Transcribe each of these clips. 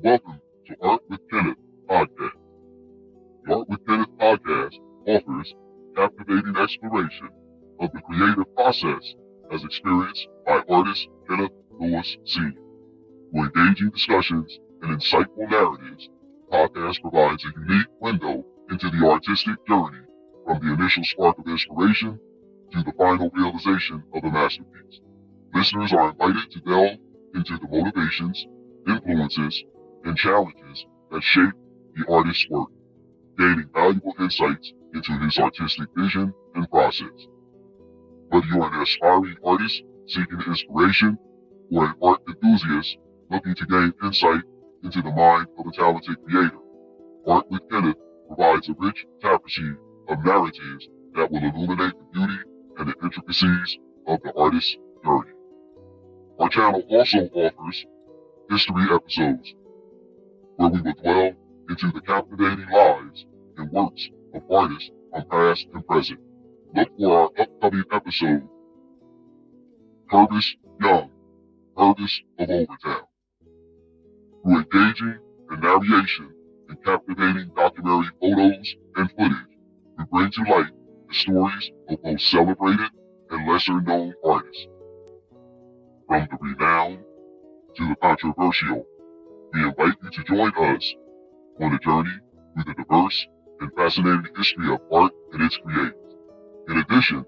welcome to Art with Kenneth podcast. The Art with Kenneth podcast offers captivating exploration of the creative process as experienced by artist Kenneth Lewis Sr. Through engaging discussions and insightful narratives, the podcast provides a unique window into the artistic journey from the initial spark of inspiration to the final realization of a masterpiece. Listeners are invited to delve into the motivations, influences, and challenges that shape the artist's work, gaining valuable insights into his artistic vision and process. Whether you are an aspiring artist seeking inspiration or an art enthusiast looking to gain insight into the mind of a talented creator, Art with Kenneth provides a rich tapestry of narratives that will illuminate the beauty and the intricacies of the artist's journey. Our channel also offers history episodes, where we will dwell into the captivating lives and works of artists from past and present. Look for our upcoming episode, Purvis Young, Purvis of Overtown. Through engaging and narration and captivating documentary photos and footage, we bring to light the stories of both celebrated and lesser-known artists. From the renowned to the controversial, we invite you to join us on a journey through the diverse and fascinating history of art and its creators. In addition,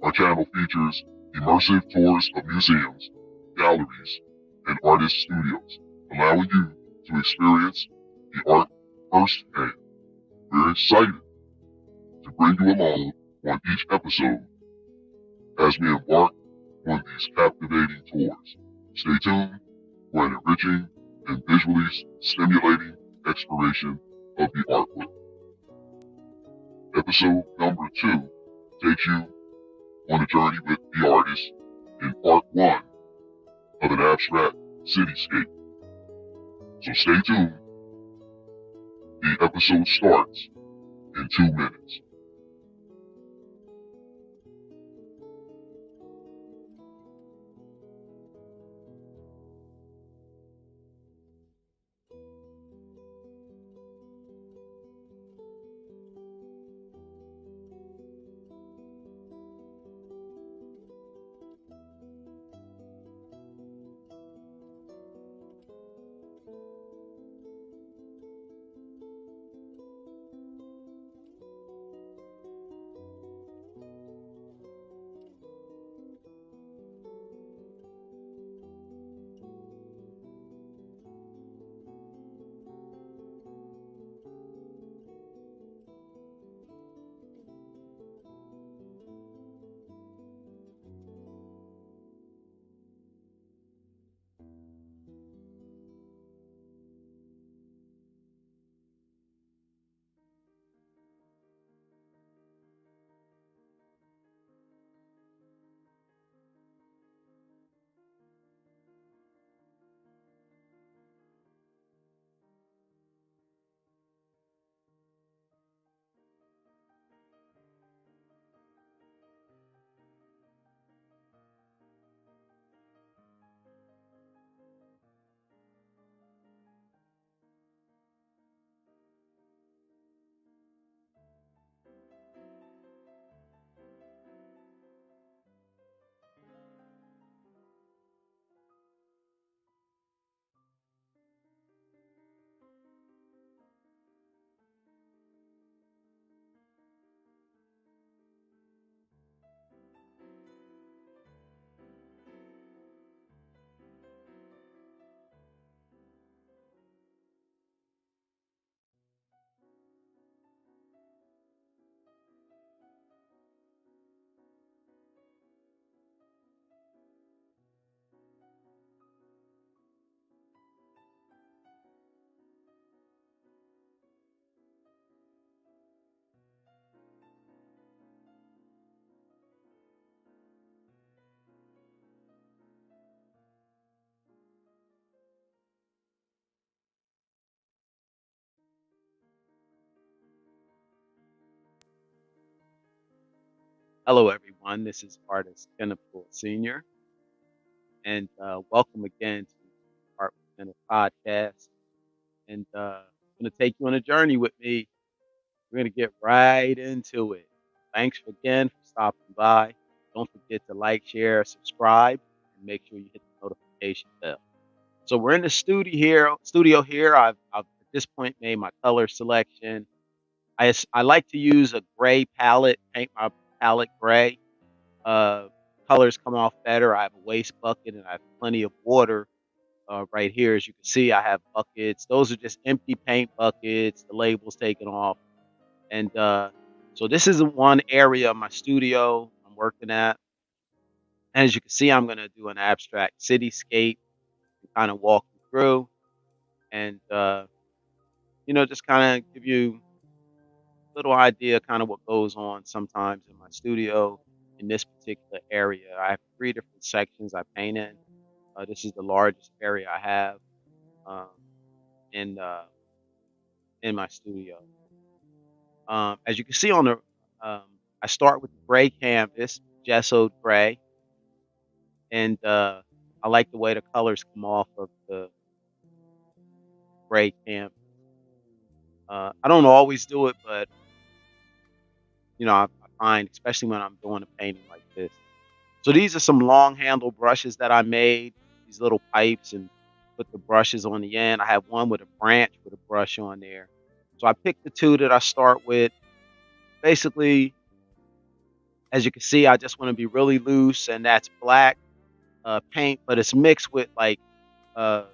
our channel features immersive tours of museums, galleries, and artist studios, allowing you to experience the art firsthand. We're excited to bring you along on each episode as we embark on these captivating tours. Stay tuned for an enriching and visually stimulating exploration of the artwork. Episode number 2 takes you on a journey with the artist in part 1 of an abstract cityscape. So stay tuned. The episode starts in 2 minutes. Hello, everyone. This is artist Kenneth Sr. And welcome again to Art Within a Podcast. and I'm going to take you on a journey with me. We're going to get right into it. Thanks again for stopping by. Don't forget to like, share, subscribe, and make sure you hit the notification bell. So we're in the studio here. I've at this point made my color selection. I like to use a gray palette, paint my palette gray. Uh, Colors come off better. I have a waste bucket and I have plenty of water right here. As you can see, I have buckets. Those are just empty paint buckets. The label's taken off. And so this is one area of my studio I'm working at. And as you can see, I'm going to do an abstract cityscape and kind of walk you through and, just kind of give you a little idea kind of what goes on sometimes in my studio in this particular area. I have 3 different sections I paint in. This is the largest area I have um, in in my studio. As you can see on the, um, I start with the gray canvas, gessoed gray, and I like the way the colors come off of the gray canvas. I don't always do it, but I find, especially when I'm doing a painting like this. So these are some long handle brushes that I made, these little pipes, and put the brushes on the end. I have one with a branch with a brush on there. So I picked the 2 that I start with. Basically, as you can see, I just want to be really loose, and that's black paint, but it's mixed with like uh,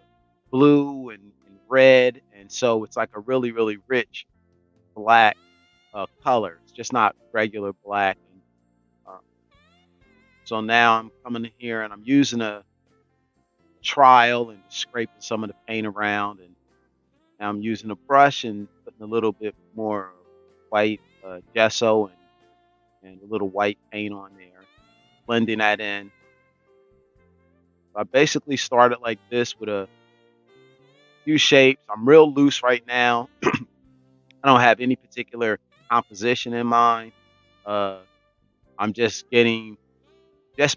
blue and red, and so it's like a really, really rich black color. It's just not regular black. And, uh, so now I'm coming in here and I'm using a trial and just scraping some of the paint around, and now I'm using a brush and putting a little bit more white gesso and a little white paint on there, blending that in. So I basically started like this with a few shapes. I'm real loose right now. I don't have any particular composition in mind. Uh, I'm just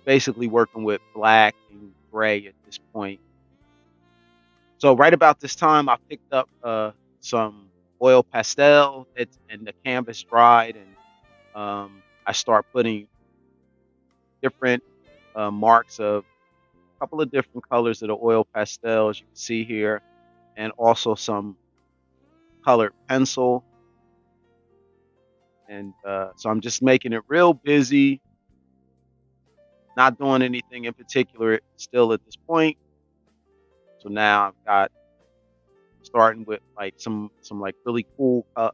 basically working with black and gray at this point. So right about this time, I picked up some oil pastel, and the canvas dried, and I start putting different marks of a couple of different colors of the oil pastel, as you can see here, and also some colored pencil. And so I'm just making it real busy, not doing anything in particular still at this point. So now I've got, starting with like some like really cool a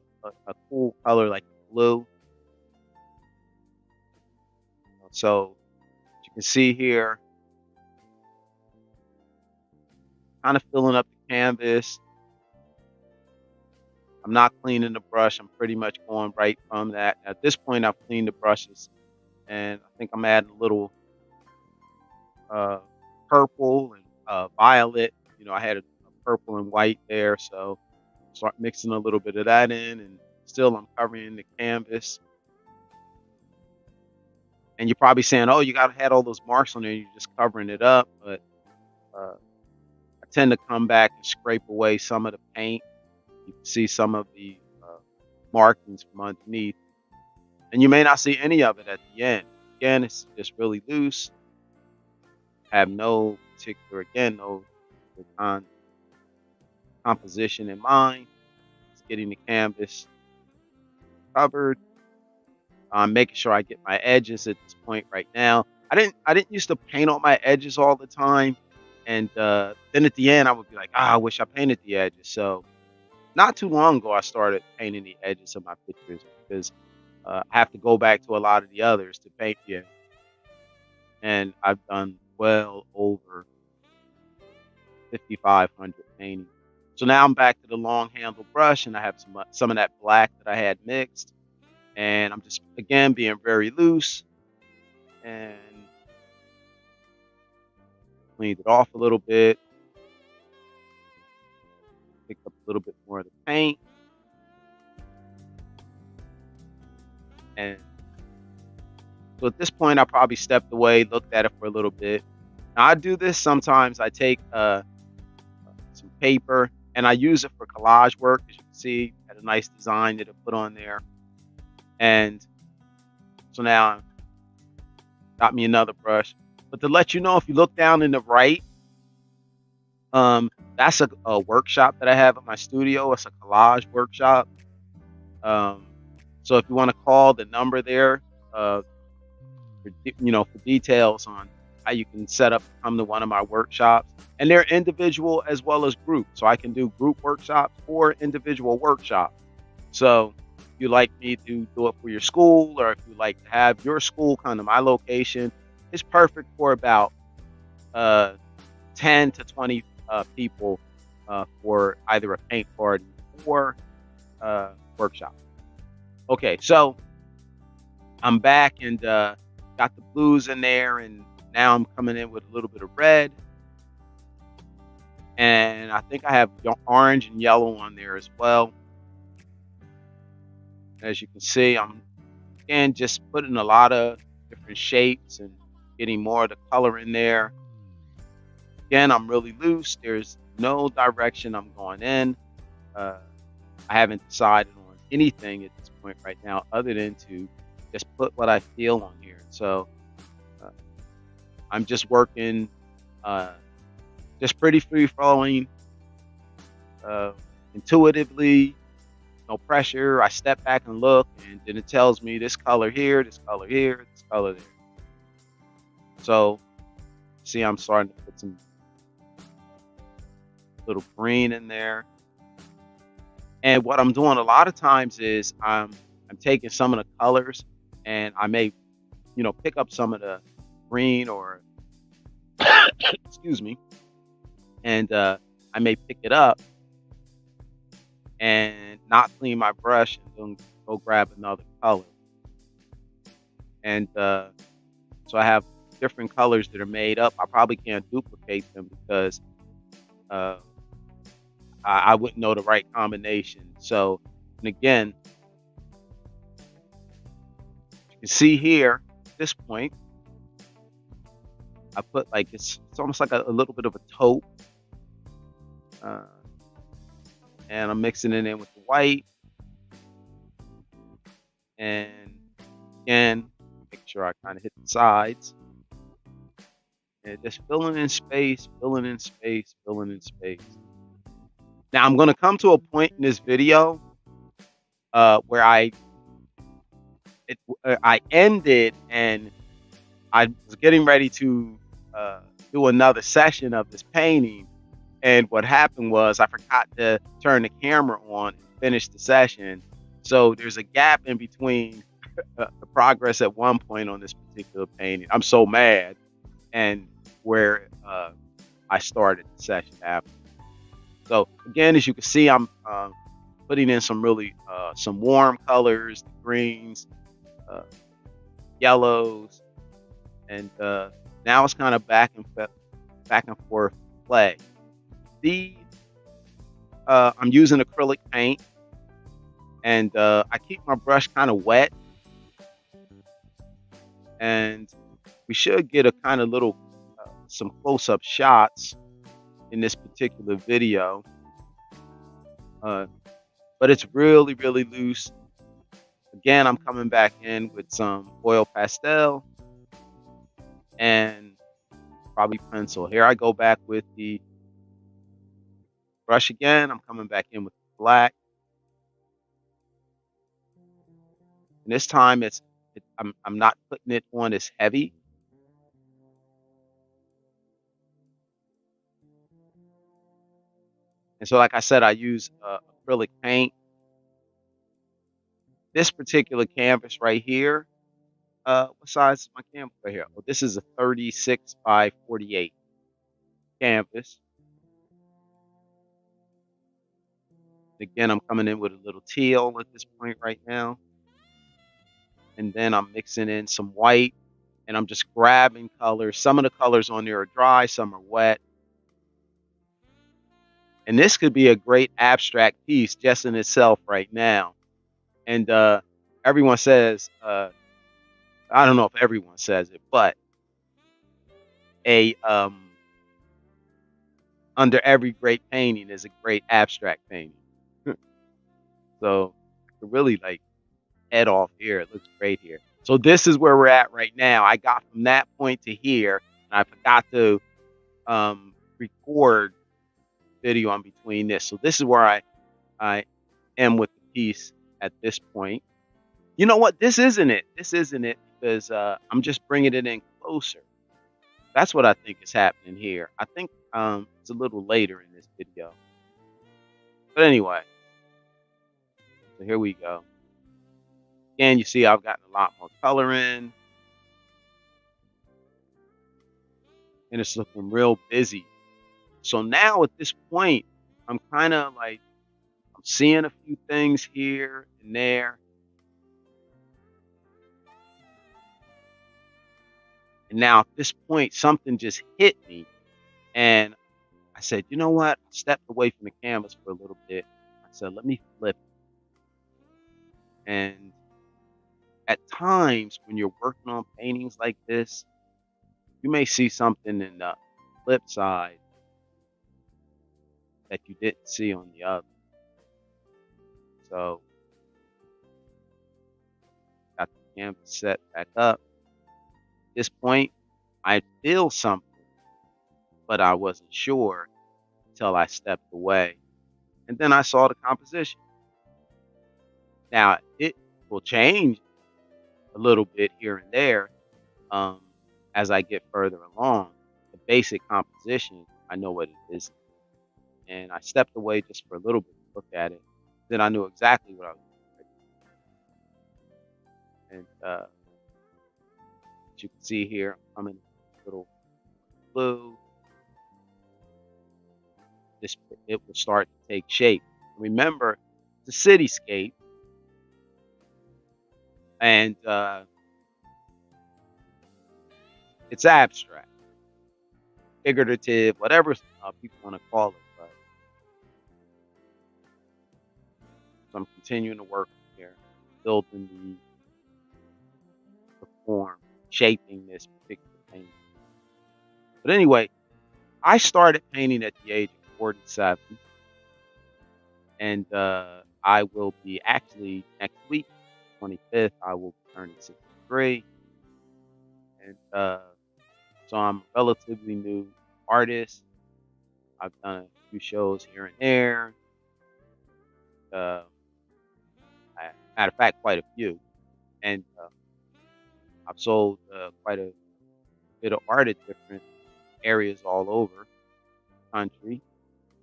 cool color like blue. So as you can see here, kind of filling up the canvas. I'm not cleaning the brush. I'm pretty much going right from that. At this point, I've cleaned the brushes, and I think I'm adding a little purple and violet. I had a purple and white there, so start mixing a little bit of that in, and still I'm covering the canvas. And you're probably saying, "Oh, you got had all those marks on there. You're just covering it up," but I tend to come back and scrape away some of the paint. You can see some of the markings from underneath, and you may not see any of it at the end. Again, it's just really loose. Have no particular, no composition in mind. Just getting the canvas covered. I'm making sure I get my edges at this point right now. I didn't used to paint on my edges all the time, and then at the end I would be like, I wish I painted the edges. So not too long ago I started painting the edges of my pictures, because I have to go back to a lot of the others to paint the edges. And I've done well over 5,500 paintings. So now I'm back to the long handle brush, and I have some of that black that I had mixed, and I'm just again being very loose, and cleaned it off a little bit, picked up a little bit more of the paint, and so at this point I probably stepped away, looked at it for a little bit. Now I do this sometimes. I take some paper And I use it for collage work. As you can see, had a nice design that I put on there. And so now I got me another brush. But to let you know, if you look down in the right, that's a workshop that I have at my studio. It's a collage workshop. So if you want to call the number there, for details on how you can set up to come to one of my workshops, and they're individual as well as group. So I can do group workshops or individual workshops. So if you like me to do it for your school, or if you like to have your school come to my location, it's perfect for about 10 to 20 people for either a paint party or workshop. Okay, so I'm back and got the blues in there, and now I'm coming in with a little bit of red. And I think I have orange and yellow on there as well. As you can see, I'm again just putting a lot of different shapes and getting more of the color in there. Again, I'm really loose. There's no direction I'm going in. I haven't decided on anything at this point right now other than to just put what I feel on here. So I'm just working just pretty free flowing, intuitively, no pressure. I step back and look, and then it tells me this color here, this color here, this color there. So see, I'm starting to put some little green in there. And what I'm doing a lot of times is I'm taking some of the colors, and I may, pick up some of the green or excuse me, and I may pick it up and not clean my brush and then go grab another color. And so I have different colors that are made up. I probably can't duplicate them because I wouldn't know the right combination. So, and again, you can see here at this point, I put like it's almost like a little bit of a taupe, and I'm mixing it in with the white, and again, make sure I kind of hit the sides, and just filling in space, filling in space, filling in space. Now I'm going to come to a point in this video where I ended and I was getting ready to do another session of this painting, and what happened was I forgot to turn the camera on and finish the session. So there's a gap in between the progress at one point on this particular painting. I'm so mad, and where I started the session after. So again, as you can see, I'm putting in some really some warm colors, greens, yellows, and now it's kind of back and forth play. I'm using acrylic paint, and I keep my brush kind of wet, and we should get a kind of little some close-up shots in this particular video, but it's really, really loose. Again, I'm coming back in with some oil pastel and probably pencil. Here I go back with the brush again. I'm coming back in with black, and this time I'm not putting it on as heavy. And so, like I said, I use acrylic paint. This particular canvas right here, what size is my canvas right here? Well, this is a 36 by 48 canvas. Again, I'm coming in with a little teal at this point right now. And then I'm mixing in some white, and I'm just grabbing colors. Some of the colors on there are dry, some are wet. And this could be a great abstract piece just in itself right now. And everyone says, I don't know if everyone says it, but a under every great painting is a great abstract painting. So to really like head off here, it looks great here. So this is where we're at right now. I got from that point to here, and I forgot to record video on between this. So this is where I am with the piece at this point. You know what? This isn't it. This isn't it because I'm just bringing it in closer. That's what I think is happening here. I think it's a little later in this video. But anyway, so here we go. Again, you see I've gotten a lot more color in. And it's looking real busy. So now at this point, I'm kind of like, I'm seeing a few things here and there. And now at this point, something just hit me. And I said, you know what? I stepped away from the canvas for a little bit. I said, let me flip it. And at times when you're working on paintings like this, you may see something in the flip side that you didn't see on the other. So got the canvas set back up. At this point, I feel something, but I wasn't sure until I stepped away. And then I saw the composition. Now, it will change a little bit here and there as I get further along. The basic composition, I know what it is. And I stepped away just for a little bit to look at it. Then I knew exactly what I was doing. And as you can see here, I'm in a little blue. It will start to take shape. Remember, it's a cityscape. And it's abstract, figurative, whatever people want to call it. But so I'm continuing to work here, building the form, shaping this particular painting. But anyway, I started painting at the age of 47, and I will be actually next week, 25th, I will be turning 63. And so I'm a relatively new artist. I've done a few shows here and there. Matter of fact, quite a few. And I've sold quite a bit of art at different areas all over the country.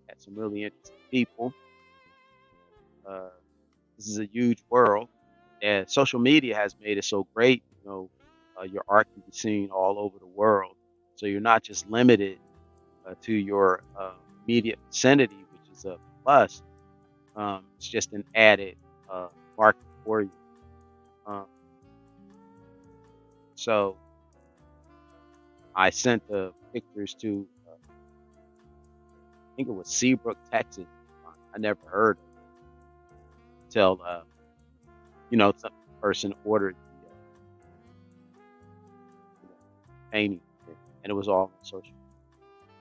Had some really interesting people. This is a huge world. And social media has made it so great. You know, your art can be seen all over the world. So you're not just limited to your immediate vicinity, which is a plus. It's just an added market for you. So I sent the pictures to, I think it was Seabrook, Texas. I never heard of it until, some person ordered the painting, and it was all on social.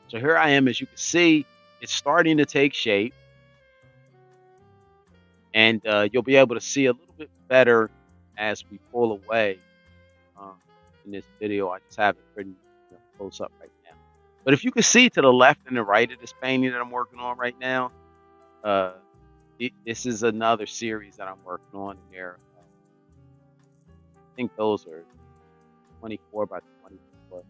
So here I am, as you can see, it's starting to take shape, and you'll be able to see a little bit better as we pull away in this video. I just have it pretty close up right now. But if you can see to the left and the right of this painting that I'm working on right now, this is another series that I'm working on in there. I think those are 24 by 24.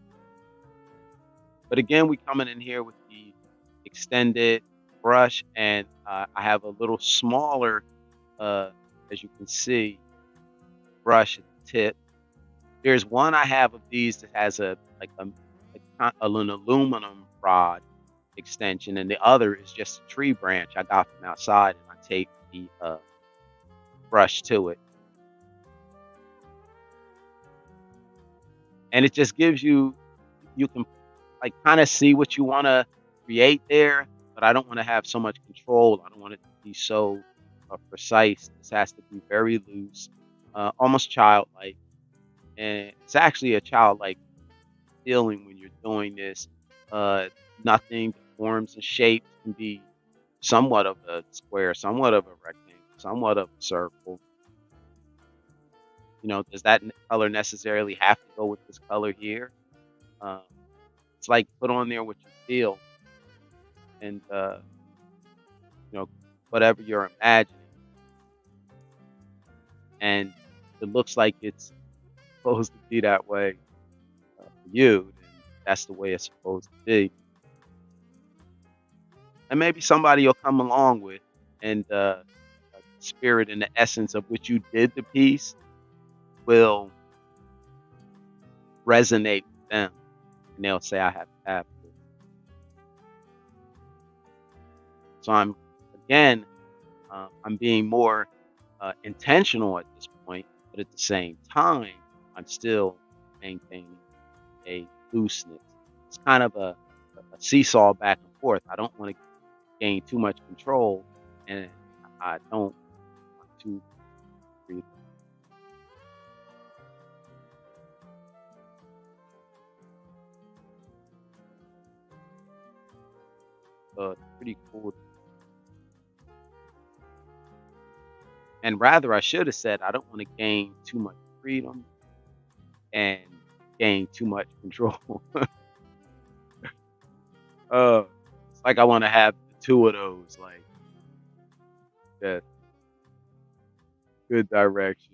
But again, we coming in here with the extended brush, and I have a little smaller, as you can see, brush at the tip. There's one I have of these that has an aluminum rod extension, and the other is just a tree branch I got from outside, and I taped the brush to it. And it just gives you can like kind of see what you want to create there, but I don't want to have so much control. I don't want it to be so precise. This has to be very loose, almost childlike. And it's actually a childlike feeling when you're doing this. Nothing forms and shapes can be somewhat of a square, somewhat of a rectangle, somewhat of a circle. Does that color necessarily have to go with this color here? Uh, it's like put on there what you feel and you know whatever you're imagining, and it looks like it's supposed to be that way for you. Then that's the way it's supposed to be, and maybe somebody will come along with and the spirit and the essence of which you did the piece will resonate with them, and they'll say, "I have to." So again, I'm being more intentional at this point, but at the same time, I'm still maintaining a looseness. It's kind of a seesaw back and forth. I don't want to gain too much control, and I don't want to breathe. It's pretty cool. And rather, I should have said, I don't want to gain too much freedom and gain too much control. uh, it's like I want to have the two of those, like that good direction,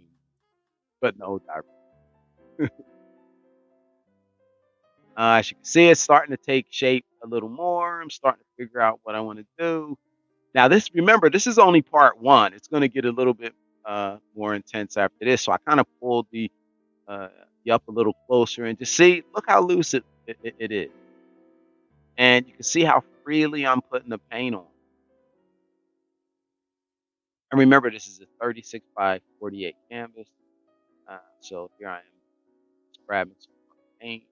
but no direction. As you can see, it's starting to take shape a little more. I'm starting to figure out what I want to do. Now, remember, this is only part one. It's going to get a little bit more intense after this. So I kind of pulled uh, you up a little closer and just see, look how loose it is. And you can see how freely I'm putting the paint on. And remember, this is a 36 by 48 canvas. So here I am just grabbing some paint,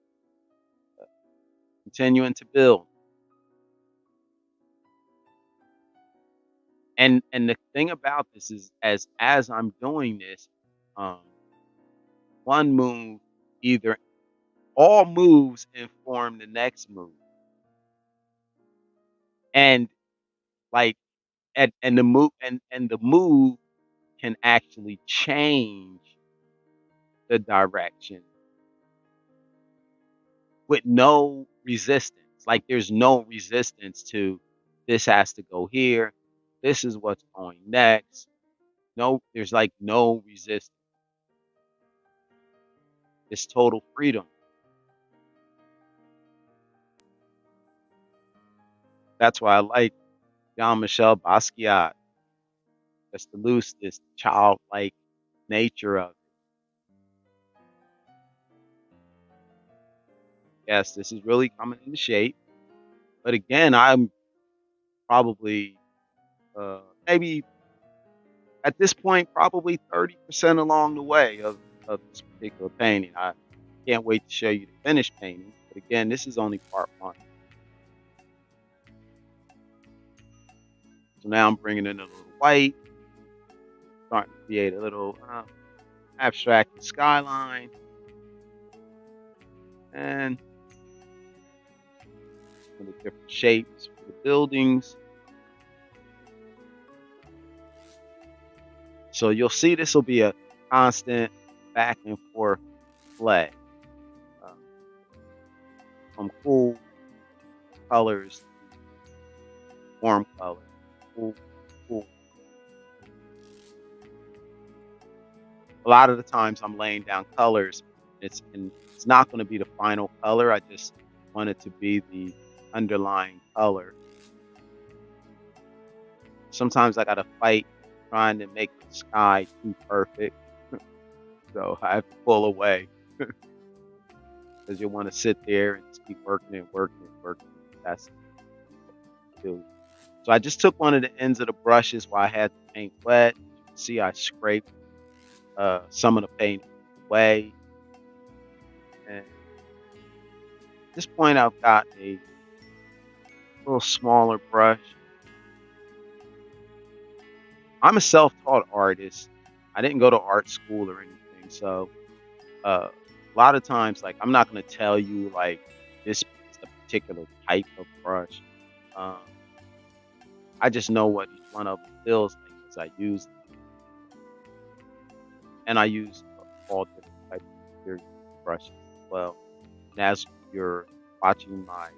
continuing to build. And the thing about this is, as I'm doing this, um, one move, either all moves inform the next move, and like, and the move can actually change the direction with no resistance. Like there's no resistance to this has to go here. This is what's going next. No, there's like no resistance. It's total freedom. That's why I like Jean-Michel Basquiat. That's the looseness, childlike nature of it. Yes, this is really coming into shape. But again, I'm probably maybe at this point probably 30% along the way of this particular painting. I can't wait to show you the finished painting. But again, this is only part one. So now I'm bringing in a little white, starting to create a little abstract skyline, and the different shapes for the buildings. So you'll see this will be a constant back and forth play from cool colors, warm colors, cool, cool. A lot of the times I'm laying down colors. It's not going to be the final color. I just want it to be the underlying color. Sometimes I got to fight trying to make the sky too perfect. So I have to pull away because you want to sit there and just keep working and working and working. That's what I do. So I just took one of the ends of the brushes while I had the paint wet. You can see I scraped some of the paint away. And at this point, I've got a little smaller brush. I'm a self-taught artist. I didn't go to art school or anything. So a lot of times, like, I'm not going to tell you, like, this is the particular type of brush. Um, I just know what each one of them feels like as I use them, and I use all different types of material brushes as well. And as you're watching my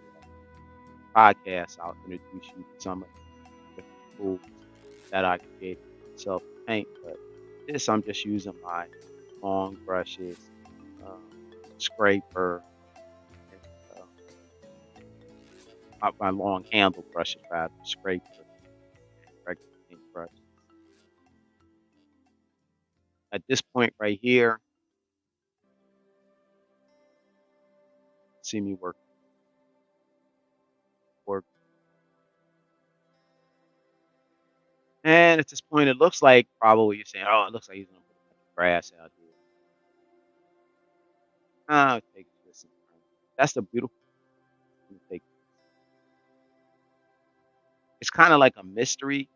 podcast, I'll introduce you to some of the different tools that I created myself to paint. But this, I'm just using my long brushes, um, scraper, and, my long handle brushes, rather, scraper, and regular paint brush. At this point right here, see me work. And at this point, it looks like probably you're saying, "Oh, it looks like he's gonna put a bunch of grass out here." Ah, take this. That's the beautiful thing. It's kind of like a mystery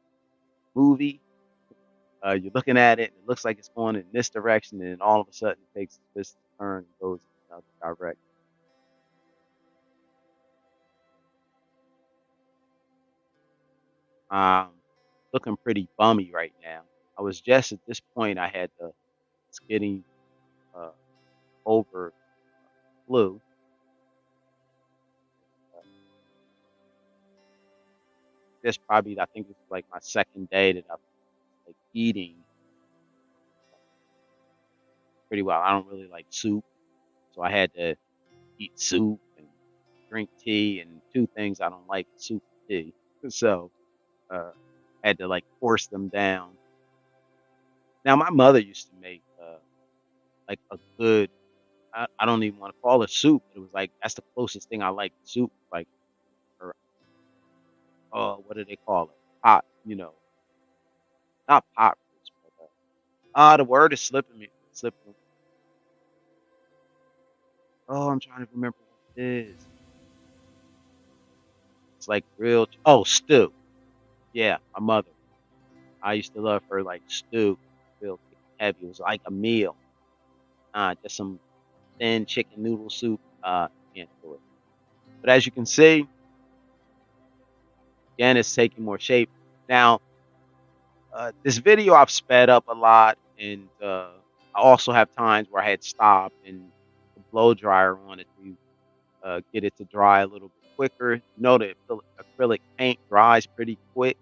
movie. You're looking at it, it looks like it's going in this direction, and then all of a sudden it takes this turn and goes in another direction. Um, Looking pretty bummy right now. I was just at this point, I had the it's getting uh, over flu. Uh, This probably, I think, this is like my second day that I'm like eating pretty well. I don't really like soup, so I had to eat soup and drink tea, and two things I don't like: soup and tea. So uh, had to like force them down. Now my mother used to make like a good. I don't even want to call it soup. It was like that's the closest thing I like to soup. Like, or what do they call it? Pot, not pot roast, but the word is slipping me. Slipping. Oh, I'm trying to remember what it is. It's like real. Oh, stew. Yeah, my mother. I used to love her like stew, real heavy. It was like a meal. Just some thin chicken noodle soup. Can't do it. But as you can see, again, it's taking more shape. Now, this video I've sped up a lot, and I also have times where I had stopped and the blow dryer on it to get it to dry a little bit quicker. You know, the acrylic paint dries pretty quick.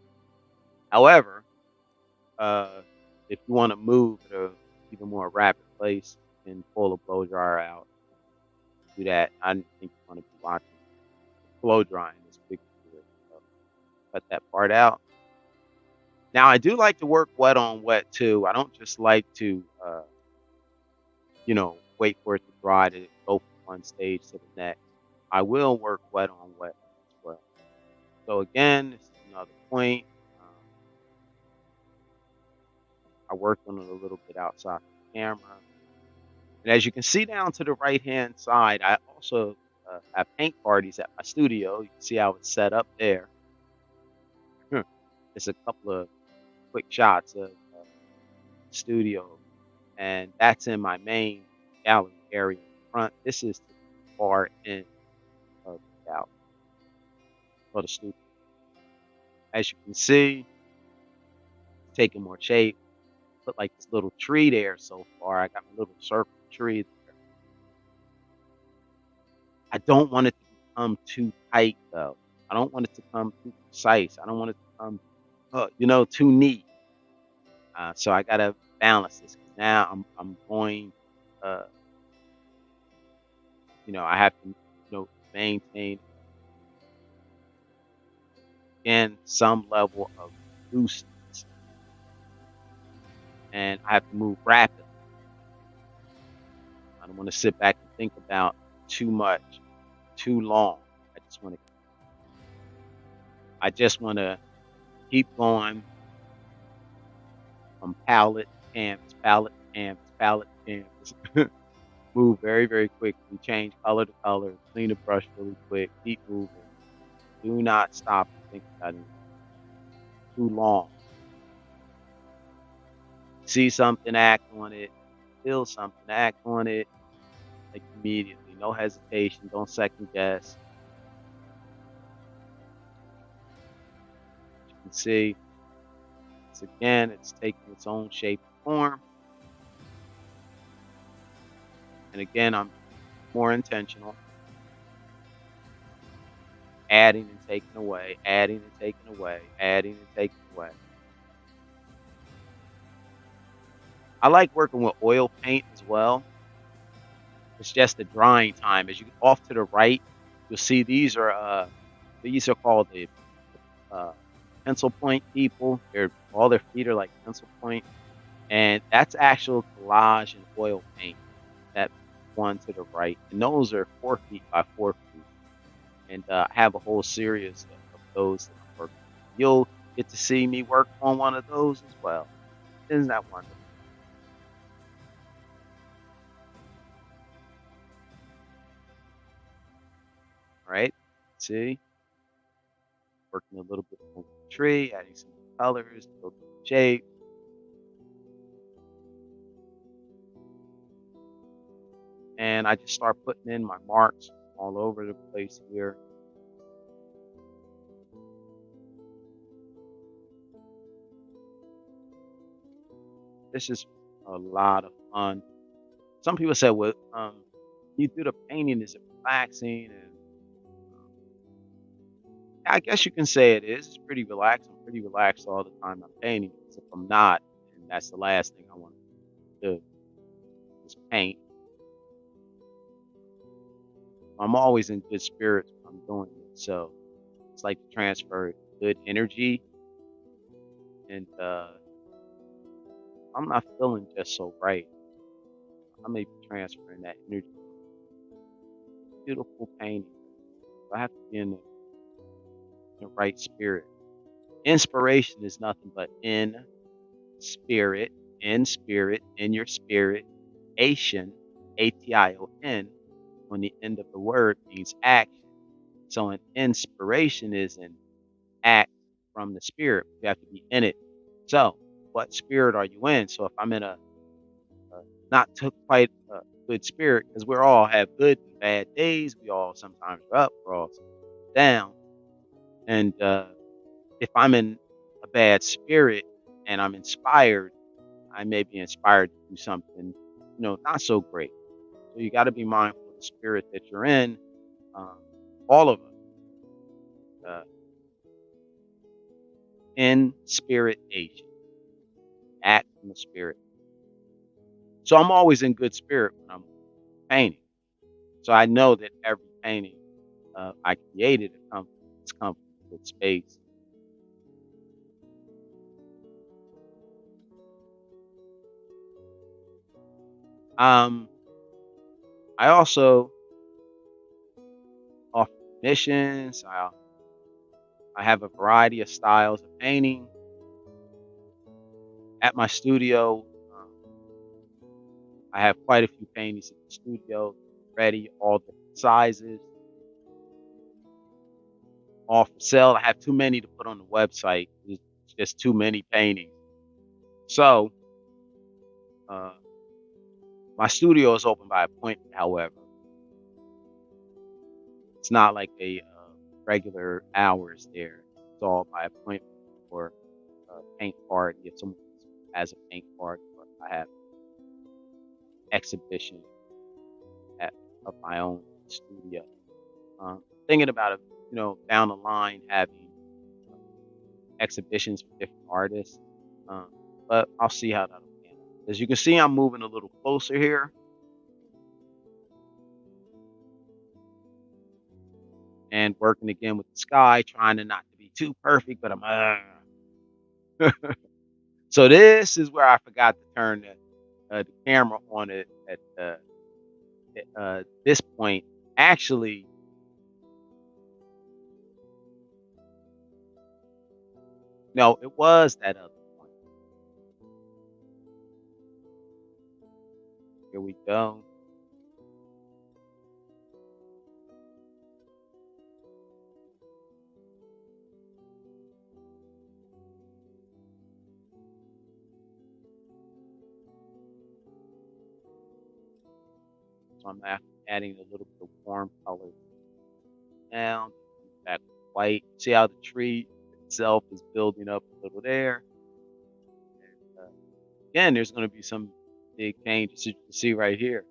However, uh, if you want to move at a even more rapid pace, and pull the blow dryer out, do that. I didn't think you want to be watching blow drying this big. So cut that part out. Now I do like to work wet on wet too. I don't just like to, wait for it to dry to go from one stage to the next. I will work wet on wet as well. So again, this is another point. Um, I worked on it a little bit outside the camera. And as you can see down to the right-hand side, I also have paint parties at my studio. You can see how it's set up there. Just a couple of quick shots of the studio, and that's in my main gallery area in front. This is the far end of the gallery for the studio. As you can see, it's taking more shape. Put like this little tree there so far. I got my little circle tree there. I don't want it to become too tight though. I don't want it to come too precise. I don't want it to come, too neat. So I gotta balance this. 'Cause now I'm going, uh, I have to, maintain again some level of looseness, and I have to move rapidly. I don't want to sit back and think about too much, too long. I just want to, I just want to keep going from palette to canvas, palette to canvas, palette to canvas. Move very, very quickly. Change color to color. Clean the brush really quick. Keep moving. Do not stop and think about it too long. See something, act on it. Feel something, act on it. Like immediately. No hesitation. Don't second guess. can see, again, it's taking its own shape and form. And again, I'm more intentional, adding and taking away, adding and taking away, adding and taking away. I like working with oil paint as well. It's just the drying time. As you get off to the right, you'll see these are called the uh, pencil point people. All their feet are like pencil point, and that's actual collage and oil paint. That one to the right, and those are 4 feet by 4 feet. And I have a whole series of those that I'm working with. You'll get to see me work on one of those as well. Isn't that wonderful? All right, see, working a little bit on the tree, adding some colors, a little bit of shape. And I just start putting in my marks all over the place here. This is a lot of fun. Some people say, well, you do the painting, is it relaxing? And I guess you can say it is. It's pretty relaxed. I'm pretty relaxed all the time I'm painting. Because if I'm not, and that's the last thing I want to do, is paint. I'm always in good spirits when I'm doing it. So it's like to transfer good energy. And I'm not feeling just so right. I may be transferring that energy. Beautiful painting. I have to be in the right spirit. Inspiration is nothing but spirit, in spirit, in your spirit. Ation, Ation, on the end of the word means action. So an inspiration is an act from the spirit. You have to be in it. So what spirit are you in? So if I'm in a not too quite a good spirit, because we all have good and bad days. We all sometimes are up, we're all down. And if I'm in a bad spirit and I'm inspired, I may be inspired to do something, not so great. So you got to be mindful of the spirit that you're in. All of us, in spirit Asian, act in the spirit. So I'm always in good spirit when I'm painting. So I know that every painting I created it's come from good space. Um, I also offer missions. I have a variety of styles of painting at my studio. I have quite a few paintings in the studio ready, all different sizes, all for sale. I have too many to put on the website. There's just too many paintings. So my studio is open by appointment. However, it's not like a regular hours there. It's all by appointment or paint party. If someone has a paint party, or I have exhibition of my own studio. Thinking about it, down the line having exhibitions for different artists, but I'll see how that'll pan out. As you can see, I'm moving a little closer here, and working again with the sky, trying to not to be too perfect, but I'm. So this is where I forgot to turn the camera on it at this point. Actually, no, it was that other point. Here we go. So I'm adding a little bit of warm color down, back white. See how the tree itself is building up a little there. And, again, there's going to be some big changes you can see right here.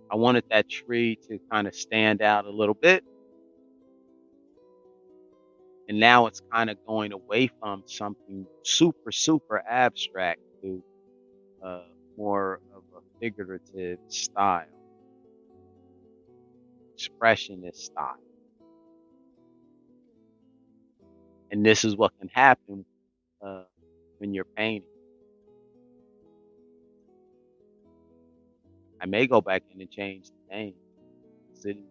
I wanted that tree to kind of stand out a little bit. And now it's kind of going away from something super, super abstract to uh, more of a figurative style, expressionist style. And this is what can happen when you're painting. I may go back in and change the name. City,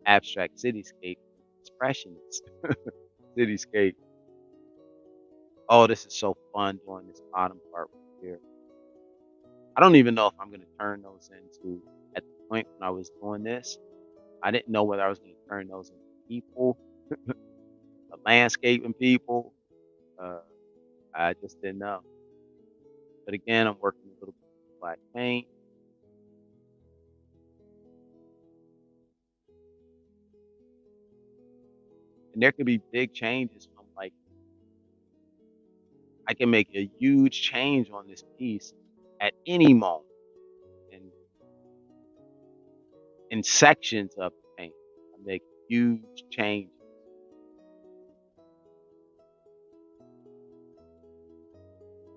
abstract cityscape, expressionist cityscape. Oh, this is so fun doing this bottom part right here. I don't even know if I'm going to turn those into, at the point when I was doing this, I didn't know whether I was going to turn those into people, landscaping people. Uh, I just didn't know. But again, I'm working a little bit with black paint. And there could be big changes from like, I can make a huge change on this piece at any moment in sections of the paint. I make huge changes.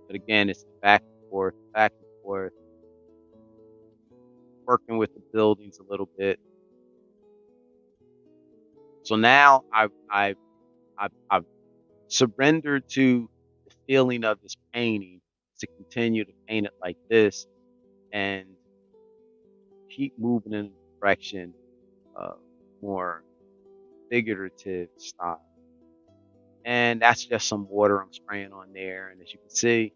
But again, it's back and forth, working with the buildings a little bit. So now I've surrendered to the feeling of this painting to continue to paint it like this and keep moving in the direction of more figurative style. And that's just some water I'm spraying on there. And as you can see,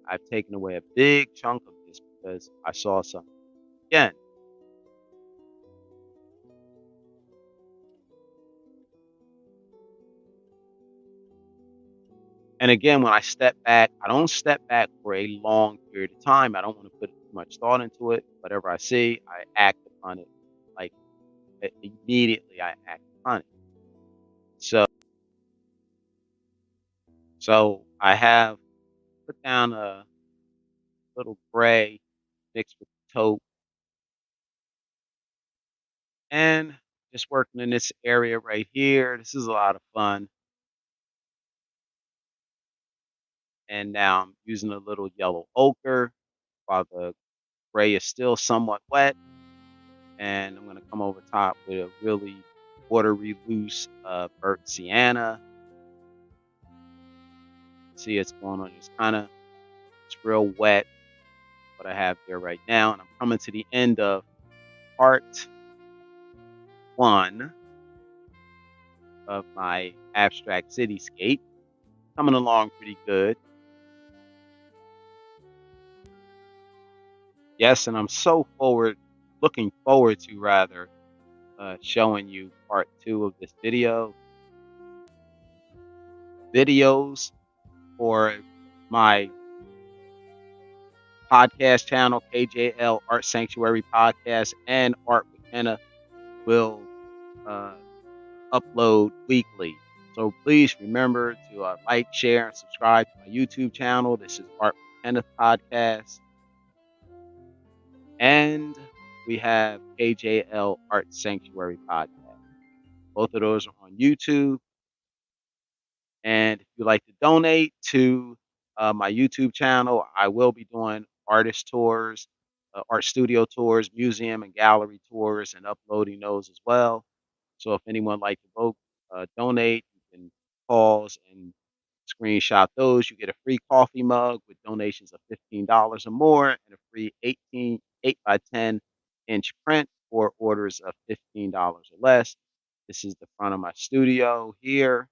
I've taken away a big chunk of this because I saw something. Again, and again, when I step back, I don't step back for a long period of time. I don't want to put too much thought into it. Whatever I see, I act upon it. Like immediately, I act upon it. So I have put down a little gray mixed with taupe and just working in this area right here. This is a lot of fun. And now I'm using a little yellow ochre while the gray is still somewhat wet. And I'm going to come over top with a really watery loose burnt sienna. See it's going on. It's real wet what I have there right now. And I'm coming to the end of part 1 of my abstract cityscape. Coming along pretty good. Yes, and I'm looking forward to rather showing you part 2 of this video. Videos for my podcast channel, KJL Art Sanctuary Podcast, and Art with Kenneth will upload weekly. So please remember to like, share, and subscribe to my YouTube channel. This is Art with Kenneth Podcast. And we have KJL Art Sanctuary Podcast. Both of those are on YouTube. And if you'd like to donate to my YouTube channel, I will be doing artist tours, art studio tours, museum and gallery tours, and uploading those as well. So if anyone would like to donate, you can pause and screenshot those. You get a free coffee mug with donations of $15 or more and a free 8 by 10 inch print for orders of $15 or less. This is the front of my studio here,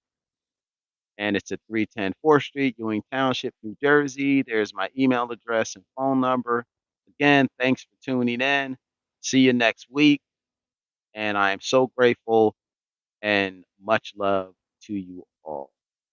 and it's at 310 4th Street, Ewing Township, New Jersey. There's my email address and phone number. Again, thanks for tuning in. See you next week. And I am so grateful and much love to you all.